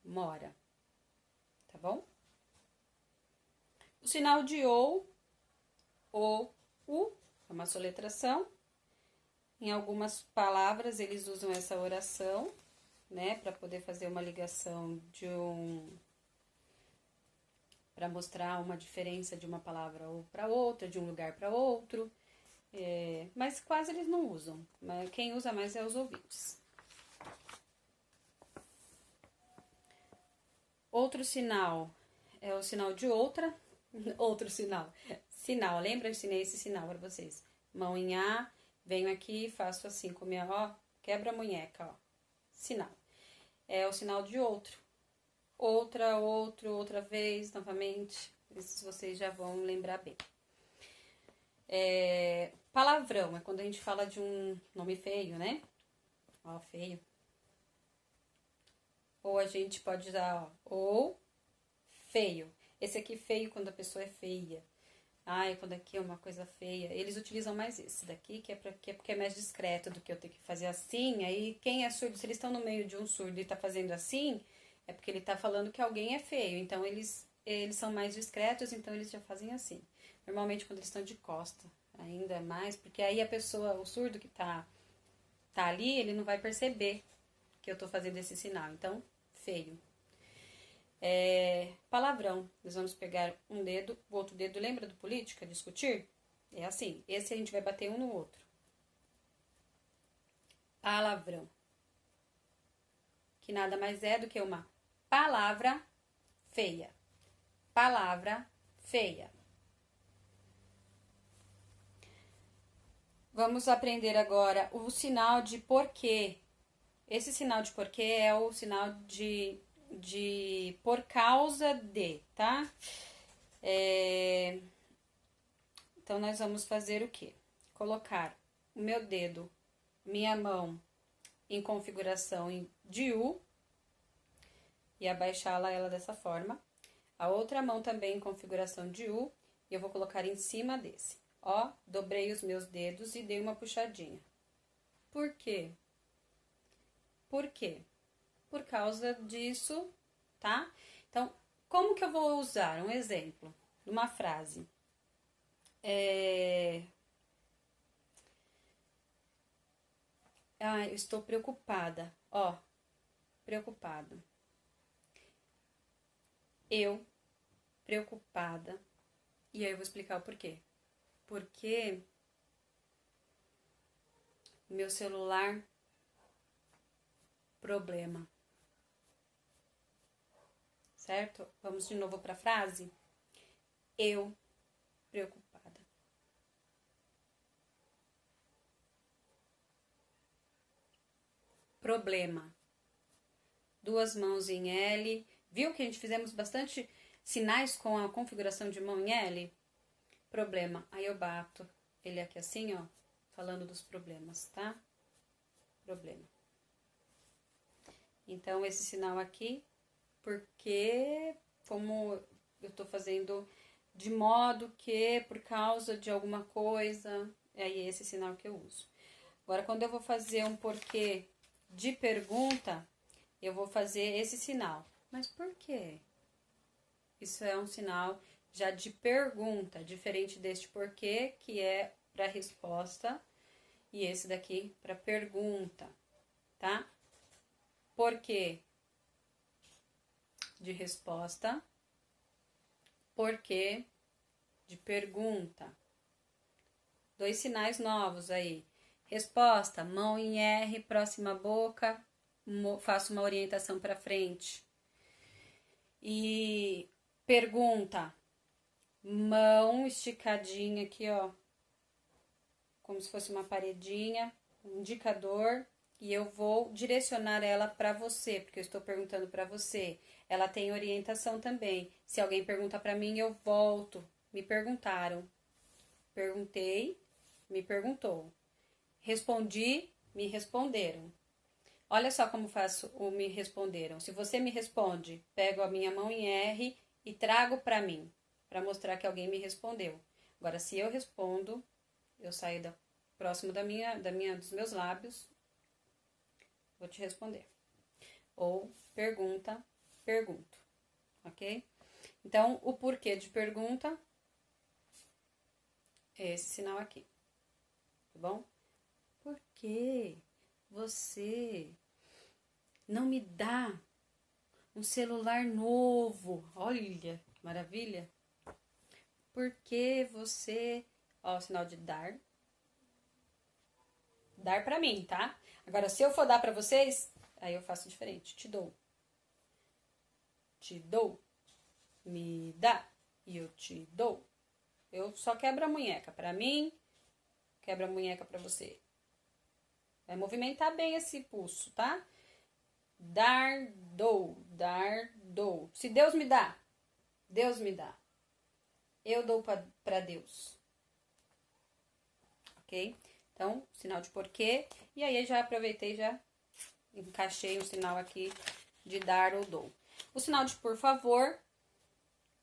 mora, tá bom? O sinal de ou, u, é uma soletração. Em algumas palavras eles usam essa oração, né, para poder fazer uma ligação para mostrar uma diferença de uma palavra ou para outra, de um lugar para outro, mas quase eles não usam. Mas quem usa mais é os ouvintes. Outro sinal é o sinal de outra. Outro sinal. Sinal, lembra? Eu ensinei esse sinal para vocês. Mão em A, venho aqui, faço assim com minha, ó, quebra a munheca, ó. Sinal. É o sinal de outro. Outra vez, novamente. Esses vocês já vão lembrar bem. Palavrão é quando a gente fala de um nome feio, né? Ó, feio. Ou a gente pode usar, ó, ou feio. Esse aqui feio quando a pessoa é feia. Ai, quando aqui é uma coisa feia. Eles utilizam mais esse daqui, que é porque é mais discreto do que eu ter que fazer assim. Aí quem é surdo, se eles estão no meio de um surdo e tá fazendo assim, é porque ele tá falando que alguém é feio. Então eles são mais discretos, então eles já fazem assim. Normalmente quando eles estão de costa, ainda mais, porque aí a pessoa, o surdo que tá ali, ele não vai perceber que eu tô fazendo esse sinal. Então, feio. Palavrão. Nós vamos pegar um dedo, o outro dedo, lembra do política, discutir? É assim, esse a gente vai bater um no outro. Palavrão. Que nada mais é do que uma palavra feia. Palavra feia. Vamos aprender agora o sinal de porquê. Esse sinal de porquê é o sinal de por causa de, tá? Então, nós vamos fazer o quê? Colocar o meu dedo, minha mão, em configuração de U e abaixá-la ela dessa forma. A outra mão também em configuração de U e eu vou colocar em cima desse. Ó, dobrei os meus dedos e dei uma puxadinha. Por quê? Por quê? Por causa disso, tá? Então, como que eu vou usar? Um exemplo, numa frase. Eu estou preocupada. Ó, preocupada. Eu, preocupada. E aí eu vou explicar o porquê. Porque meu celular, problema. Certo? Vamos de novo para a frase? Eu, preocupada. Problema. Duas mãos em L. Viu que a gente fizemos bastante sinais com a configuração de mão em L? Problema. Aí eu bato ele aqui assim, ó, falando dos problemas, tá? Problema. Então, esse sinal aqui, porque como eu tô fazendo de modo que, por causa de alguma coisa, é esse sinal que eu uso. Agora, quando eu vou fazer um porquê de pergunta, eu vou fazer esse sinal. Mas por quê? Isso é um sinal já de pergunta, diferente deste porquê, que é para resposta, e esse daqui para pergunta, tá? Porquê de resposta, porquê de pergunta. Dois sinais novos aí. Resposta, mão em R, próxima boca, faço uma orientação para frente. E pergunta, mão esticadinha aqui, ó, como se fosse uma paredinha, um indicador, e eu vou direcionar ela para você, porque eu estou perguntando para você. Ela tem orientação também. Se alguém pergunta para mim, eu volto. Me perguntaram. Perguntei, me perguntou. Respondi, me responderam. Olha só como faço o me responderam. Se você me responde, pego a minha mão em R e trago para mim, para mostrar que alguém me respondeu. Agora, se eu respondo, eu saio próximo dos meus lábios, vou te responder. Ou pergunta, pergunto, ok? Então, o porquê de pergunta é esse sinal aqui, tá bom? Por que você não me dá um celular novo? Olha, que maravilha! Por que você... Ó, o sinal de dar. Dar pra mim, tá? Agora, se eu for dar pra vocês, aí eu faço diferente. Te dou. Te dou. Me dá. E eu te dou. Eu só quebro a munheca pra mim, quebro a munheca pra você. Vai movimentar bem esse pulso, tá? Dar, dou. Dar, dou. Se Deus me dá, Deus me dá. Eu dou pra Deus. Ok? Então, sinal de porquê. E aí, já aproveitei, já encaixei o sinal aqui de dar ou dou. O sinal de por favor,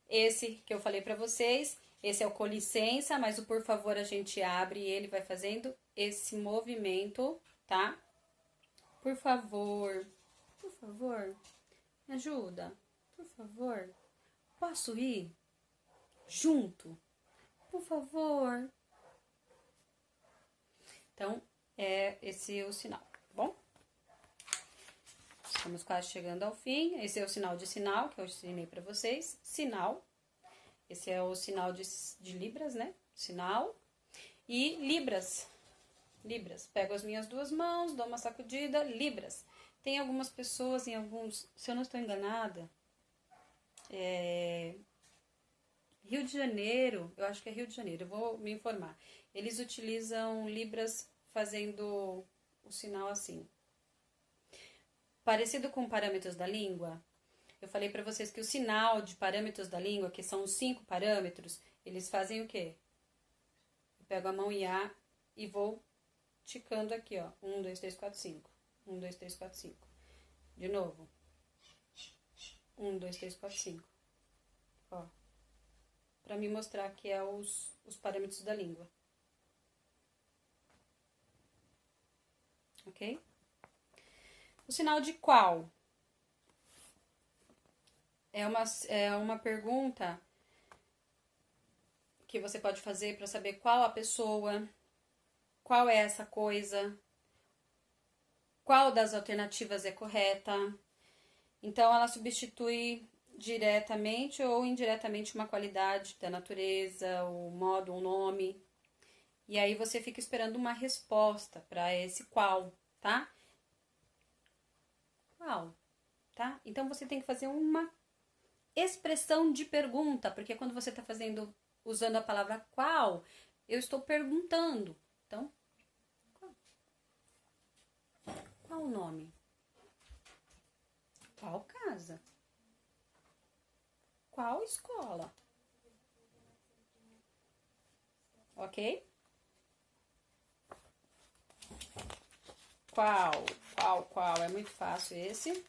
esse que eu falei pra vocês, esse é o com licença, mas o por favor a gente abre e ele vai fazendo esse movimento, tá? Por favor, me ajuda, por favor, posso ir junto? Por favor. Então, é esse o sinal, tá bom? Estamos quase chegando ao fim. Esse é o sinal de sinal que eu ensinei pra vocês. Sinal. Esse é o sinal de Libras, né? Sinal. E Libras. Libras. Pego as minhas duas mãos, dou uma sacudida. Libras. Tem algumas pessoas em alguns... Se eu não estou enganada... Rio de Janeiro. Eu acho que é Rio de Janeiro. Eu vou me informar. Eles utilizam Libras fazendo o sinal assim. Parecido com parâmetros da língua... Eu falei para vocês que o sinal de parâmetros da língua, que são os 5 parâmetros, eles fazem o quê? Eu pego a mão IA e vou ticando aqui, ó. 1, 2, 3, 4, 5. 1, 2, 3, 4, 5. De novo. 1, 2, 3, 4, 5. Ó. Para me mostrar que é os parâmetros da língua. Ok? O sinal de qual? É uma pergunta que você pode fazer para saber qual a pessoa, qual é essa coisa, qual das alternativas é correta. Então, ela substitui diretamente ou indiretamente uma qualidade da natureza, o modo, um nome. E aí você fica esperando uma resposta para esse qual, tá? Qual, tá? Então, você tem que fazer uma expressão de pergunta, porque quando você está usando a palavra qual, eu estou perguntando. Então, qual o nome? Qual casa? Qual escola? Ok? Qual? É muito fácil esse.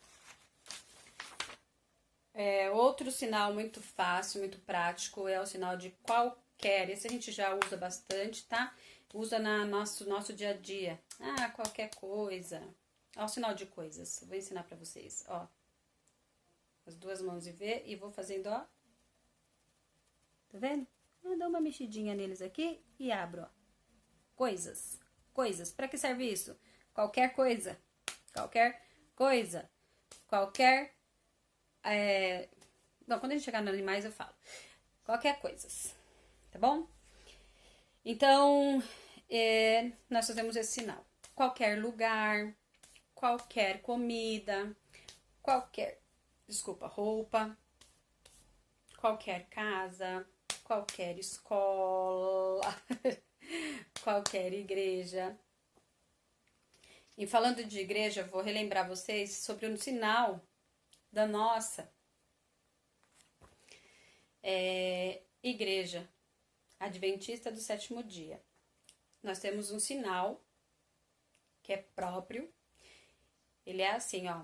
Outro sinal muito fácil, muito prático, é o sinal de qualquer. Esse a gente já usa bastante, tá? Usa no nosso dia a dia. Ah, qualquer coisa. Ó, o sinal de coisas. Vou ensinar pra vocês, ó. As duas mãos e vou fazendo, ó. Tá vendo? Eu dou uma mexidinha neles aqui e abro, ó. Coisas. Coisas. Pra que serve isso? Qualquer coisa. Qualquer coisa. Qualquer... Não, quando a gente chegar nos animais eu falo. Qualquer coisa, tá bom? Então, nós fazemos esse sinal. Qualquer lugar, qualquer comida, qualquer, roupa, qualquer casa, qualquer escola, qualquer igreja. E falando de igreja, vou relembrar vocês sobre um sinal da nossa igreja adventista do sétimo dia. Nós temos um sinal que é próprio Ele é assim, ó.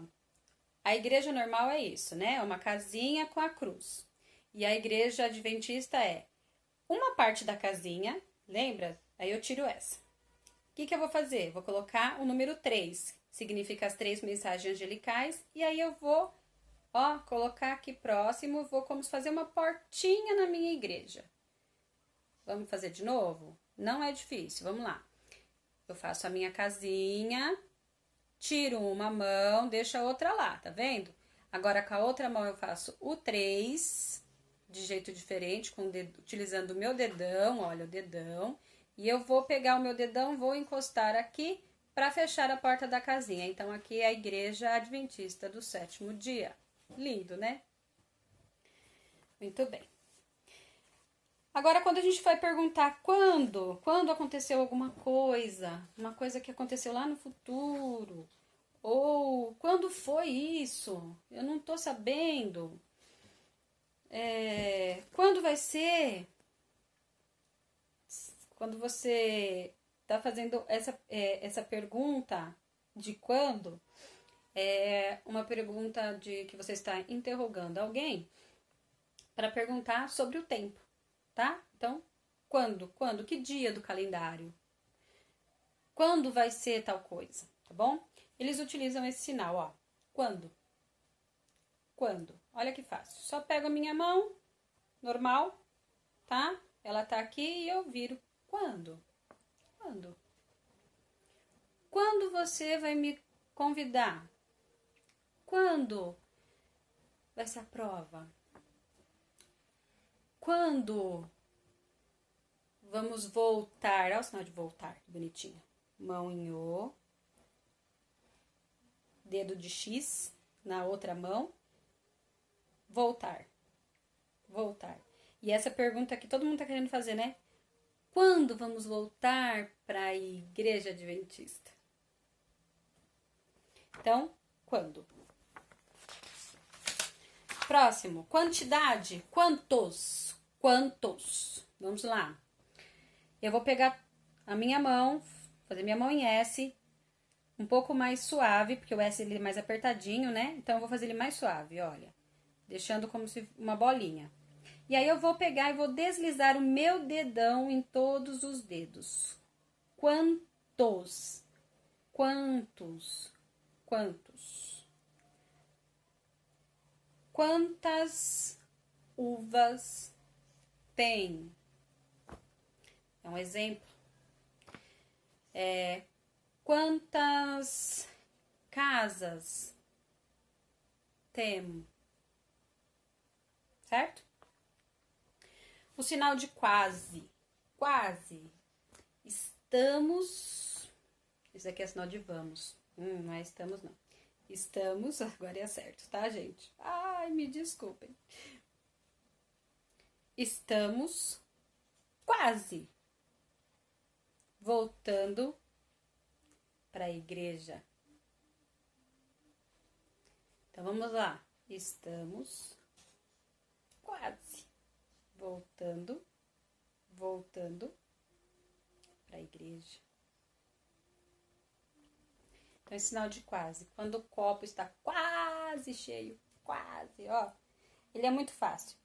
A igreja normal é isso, né? É uma casinha com a cruz. E a igreja adventista é uma parte da casinha, lembra? Aí eu tiro essa. O que eu vou fazer? Vou colocar o número 3, significa as 3 mensagens angelicais, e aí eu vou, ó, colocar aqui próximo, vou como fazer uma portinha na minha igreja. Vamos fazer de novo? Não é difícil, vamos lá. Eu faço a minha casinha, tiro uma mão, deixo a outra lá, tá vendo? Agora com a outra mão eu faço o 3, de jeito diferente, utilizando o meu dedão, olha o dedão. E eu vou pegar o meu dedão, vou encostar aqui para fechar a porta da casinha. Então, aqui é a igreja adventista do 7º dia. Lindo, né? Muito bem. Agora, quando a gente vai perguntar quando aconteceu alguma coisa, uma coisa que aconteceu lá no futuro, ou quando foi isso? Eu não tô sabendo. Quando vai ser? Quando você está fazendo essa pergunta de quando, é uma pergunta de que você está interrogando alguém para perguntar sobre o tempo, tá? Então, quando, que dia do calendário? Quando vai ser tal coisa, tá bom? Eles utilizam esse sinal, ó. Quando? Olha que fácil. Só pego a minha mão, normal, tá? Ela tá aqui e eu viro. Quando? Quando você vai me convidar? Quando vai ser a prova? Quando vamos voltar? Olha o sinal de voltar, que bonitinho. Mão em O, dedo de X na outra mão. Voltar. E essa pergunta que todo mundo tá querendo fazer, né? Quando vamos voltar para a igreja adventista? Então, quando? Próximo, quantidade, quantos? Vamos lá. Eu vou pegar a minha mão, fazer minha mão em S, um pouco mais suave, porque o S ele é mais apertadinho, né? Então, eu vou fazer ele mais suave, olha. Deixando como se uma bolinha. E aí eu vou pegar e vou deslizar o meu dedão em todos os dedos. Quantos? Quantas uvas tem? É um exemplo. Quantas casas tem? Certo? O sinal de quase. Estamos. Isso aqui é sinal de vamos. Não é estamos, não. Estamos, agora é certo, tá, gente? Ai, me desculpem. Estamos quase voltando para a igreja. Então, vamos lá. Estamos quase voltando para a igreja. Então, é sinal de quase. Quando o copo está quase cheio, quase, ó. Ele é muito fácil.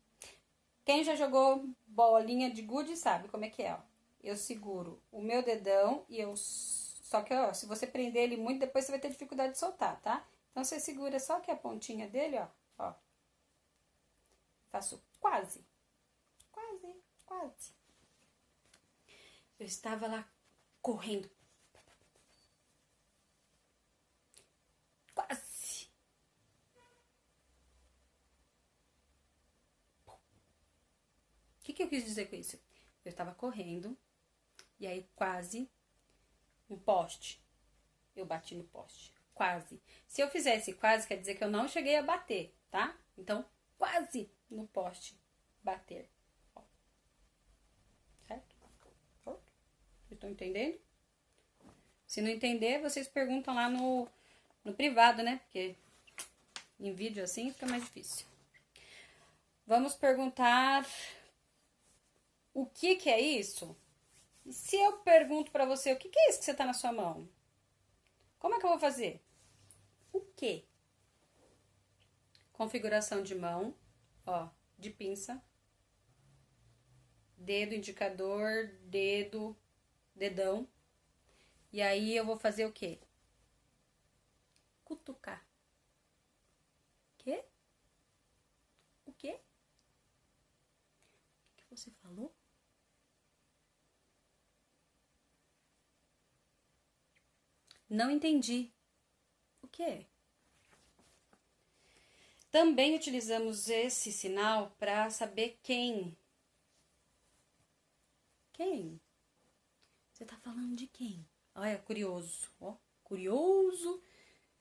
Quem já jogou bolinha de gude sabe como é que é, ó. Eu seguro o meu dedão e eu... Só que, ó, se você prender ele muito, depois você vai ter dificuldade de soltar, tá? Então, você segura só aqui a pontinha dele, ó. Faço quase. Eu estava lá correndo. Quase. O que eu quis dizer com isso? Eu estava correndo e aí quase um poste. Eu bati no poste. Quase. Se eu fizesse quase, quer dizer que eu não cheguei a bater, tá? Então, quase no poste bater. Ó. Certo? Vocês estão entendendo? Se não entender, vocês perguntam lá no privado, né? Porque em vídeo assim fica mais difícil. Vamos perguntar o que é isso? E se eu pergunto pra você o que é isso que você tá na sua mão? Como é que eu vou fazer? o quê? Configuração de mão, ó, de pinça, dedo indicador, dedo, dedão. E aí eu vou fazer o quê? Cutucar. Quê? O quê? O que você falou? Não entendi. O quê? Também utilizamos esse sinal para saber quem. Quem? Você tá falando de quem? Olha, curioso. Ó, curioso.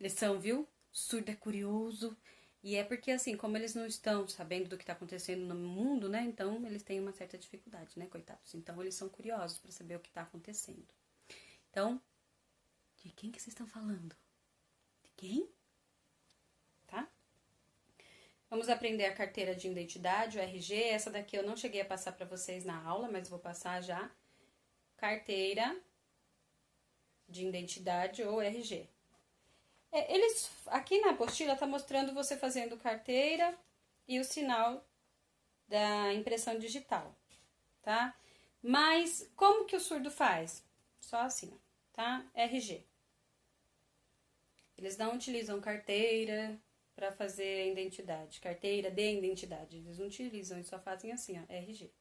Lição, viu? Surdo é curioso. E é porque, assim, como eles não estão sabendo do que tá acontecendo no mundo, né? Então, eles têm uma certa dificuldade, né, coitados? Então, eles são curiosos para saber o que tá acontecendo. Então, de quem que vocês estão falando? De quem? Tá? Vamos aprender a carteira de identidade, o RG. Essa daqui eu não cheguei a passar para vocês na aula, mas vou passar já. Carteira de identidade ou RG. Eles, aqui na apostila tá mostrando você fazendo carteira e o sinal da impressão digital, tá? Mas como que o surdo faz? Só assim, ó, tá? RG. Eles não utilizam carteira para fazer identidade, carteira de identidade. Eles não utilizam, eles só fazem assim, ó, RG,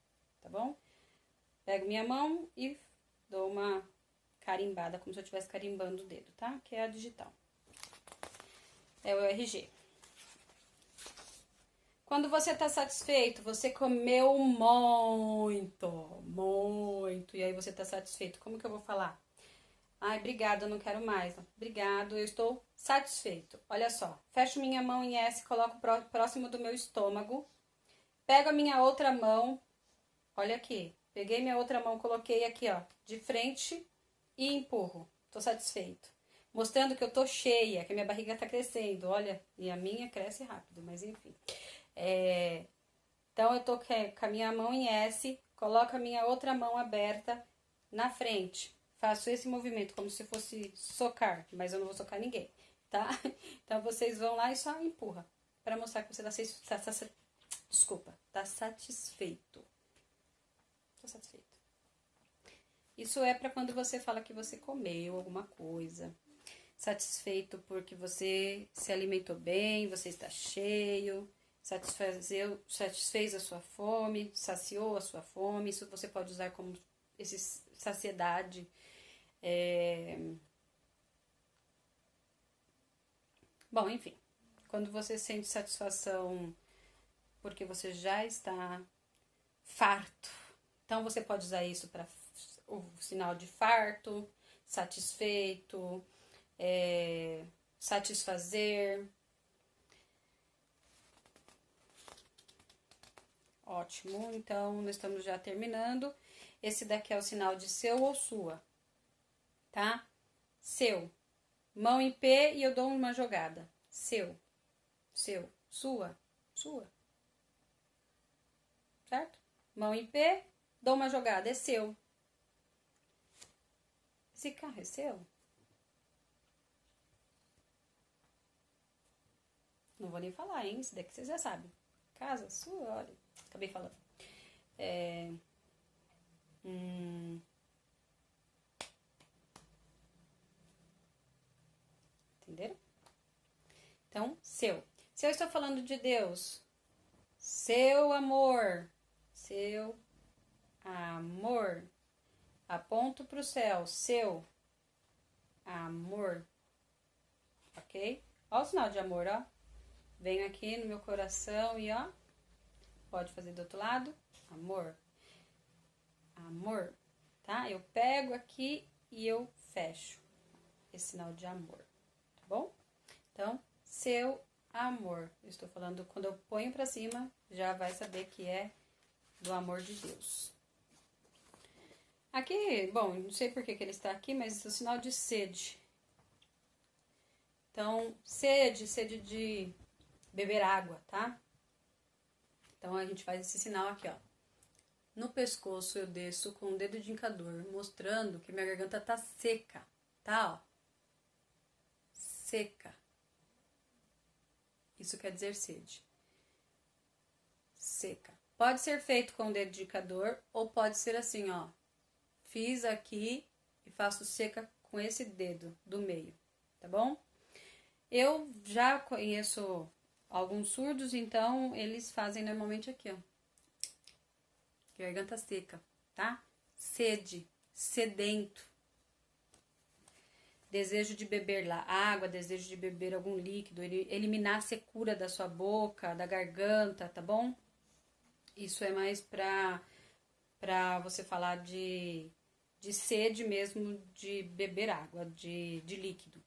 tá bom? Pego minha mão e dou uma carimbada, como se eu estivesse carimbando o dedo, tá? Que é a digital. É o RG. Quando você tá satisfeito, você comeu muito, muito, e aí você tá satisfeito, como que eu vou falar? Ai, obrigado, eu não quero mais. Obrigado, eu estou satisfeito. Olha só, fecho minha mão em S, coloco próximo do meu estômago, pego a minha outra mão, olha aqui, peguei minha outra mão, coloquei aqui, ó, de frente e empurro. Tô satisfeito. Mostrando que eu tô cheia, que a minha barriga tá crescendo. Olha, e a minha cresce rápido, mas enfim. Então, eu tô com a minha mão em S, coloco a minha outra mão aberta na frente. Faço esse movimento como se fosse socar, mas eu não vou socar ninguém, tá? Então, vocês vão lá e só empurra, para mostrar que você tá satisfeito. Tô satisfeito. Isso é para quando você fala que você comeu alguma coisa. Satisfeito porque você se alimentou bem, você está cheio, satisfez a sua fome, saciou a sua fome. Isso você pode usar como saciedade. Bom, enfim, quando você sente satisfação porque você já está farto, então você pode usar isso para o sinal de farto, satisfeito, satisfazer. Ótimo, então nós estamos já terminando. Esse daqui é o sinal de seu ou sua, tá? Seu. Mão em P e eu dou uma jogada. Seu. Seu. Sua. Sua. Certo? Mão em P, dou uma jogada. É seu. Esse carro é seu? Não vou nem falar, hein? Isso daqui vocês já sabem. Casa sua, olha. Acabei falando. Entenderam? Então, seu. Se eu estou falando de Deus, seu amor. Seu amor. Aponto para o céu. Seu amor. Ok? Olha o sinal de amor, ó. Venho aqui no meu coração e ó. Pode fazer do outro lado. Amor. Amor. Tá? Eu pego aqui e eu fecho esse sinal de amor. Tá bom? Então, seu amor. Eu estou falando, quando eu ponho pra cima, já vai saber que é do amor de Deus. Aqui, bom, não sei por que ele está aqui, mas é o sinal de sede. Então, sede de beber água, tá? Então, a gente faz esse sinal aqui, ó. No pescoço, eu desço com o dedo de indicador, mostrando que minha garganta tá seca, tá, ó? Seca. Isso quer dizer sede. Seca. Pode ser feito com o dedo indicador ou pode ser assim, ó. Fiz aqui e faço seca com esse dedo do meio, tá bom? Eu já conheço alguns surdos, então eles fazem normalmente aqui, ó. Garganta seca, tá? Sede, sedento. Desejo de beber água, desejo de beber algum líquido, eliminar a secura da sua boca, da garganta, tá bom? Isso é mais pra você falar de sede mesmo, de beber água, de líquido,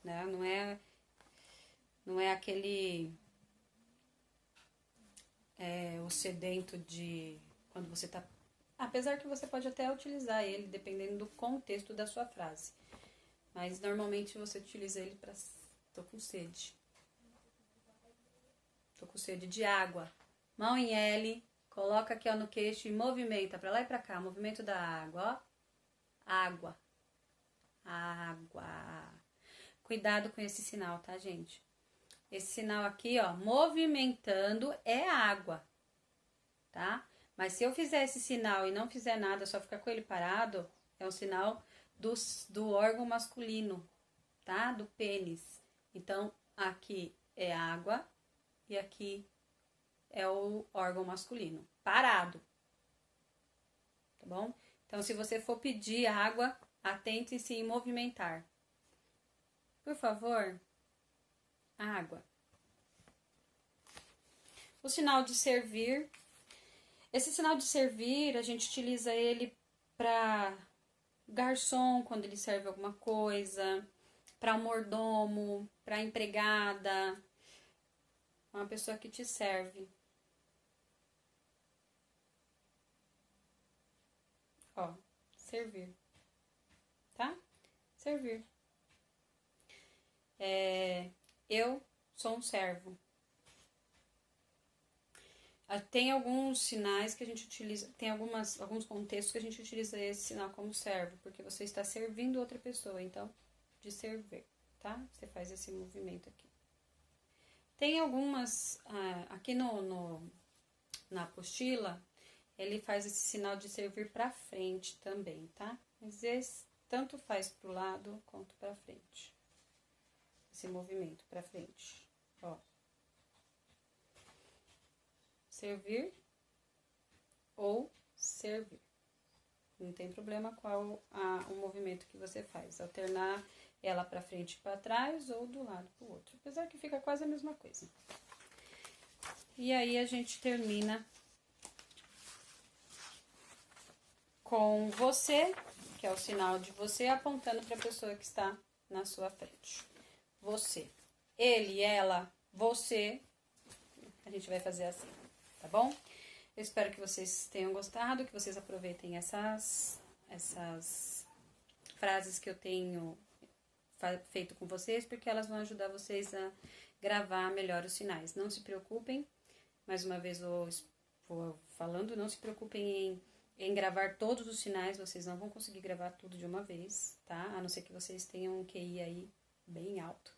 né? Não é aquele o sedento de quando você tá... Apesar que você pode até utilizar ele, dependendo do contexto da sua frase. Mas normalmente você utiliza ele pra... Tô com sede. Tô com sede de água. Mão em L, coloca aqui ó, no queixo e movimenta pra lá e pra cá. Movimento da água, ó. Água. Água. Cuidado com esse sinal, tá, gente? Esse sinal aqui, ó, movimentando é água, tá? Mas se eu fizer esse sinal e não fizer nada, só ficar com ele parado, é um sinal do órgão masculino, tá? Do pênis. Então, aqui é água e aqui é o órgão masculino. Parado. Tá bom? Então, se você for pedir água, atente-se em movimentar. Por favor, água. O sinal de servir. Esse sinal de servir, a gente utiliza ele para garçom, quando ele serve alguma coisa, para mordomo, para empregada, uma pessoa que te serve. Ó, servir, tá? Servir. Eu sou um servo. Tem alguns sinais que a gente utiliza, tem alguns contextos que a gente utiliza esse sinal como servo, porque você está servindo outra pessoa, então, de servir, tá? Você faz esse movimento aqui. Tem algumas, aqui na apostila, ele faz esse sinal de servir pra frente também, tá? Mas esse tanto faz pro lado quanto pra frente. Esse movimento pra frente, ó. Servir ou servir. Não tem problema qual o movimento que você faz. Alternar ela para frente e para trás ou do lado para o outro. Apesar que fica quase a mesma coisa. E aí a gente termina com você, que é o sinal de você, apontando para a pessoa que está na sua frente. Você. Ele, ela, você. A gente vai fazer assim. Tá bom? Eu espero que vocês tenham gostado, que vocês aproveitem essas frases que eu tenho feito com vocês, porque elas vão ajudar vocês a gravar melhor os sinais. Não se preocupem, mais uma vez vou falando, não se preocupem em gravar todos os sinais, vocês não vão conseguir gravar tudo de uma vez, tá? A não ser que vocês tenham um QI aí bem alto.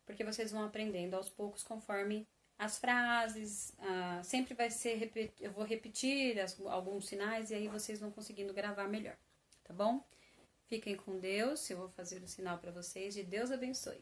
Porque vocês vão aprendendo aos poucos conforme as frases, sempre vai ser, eu vou repetir alguns sinais e aí vocês vão conseguindo gravar melhor, tá bom? Fiquem com Deus, eu vou fazer o sinal para vocês e Deus abençoe.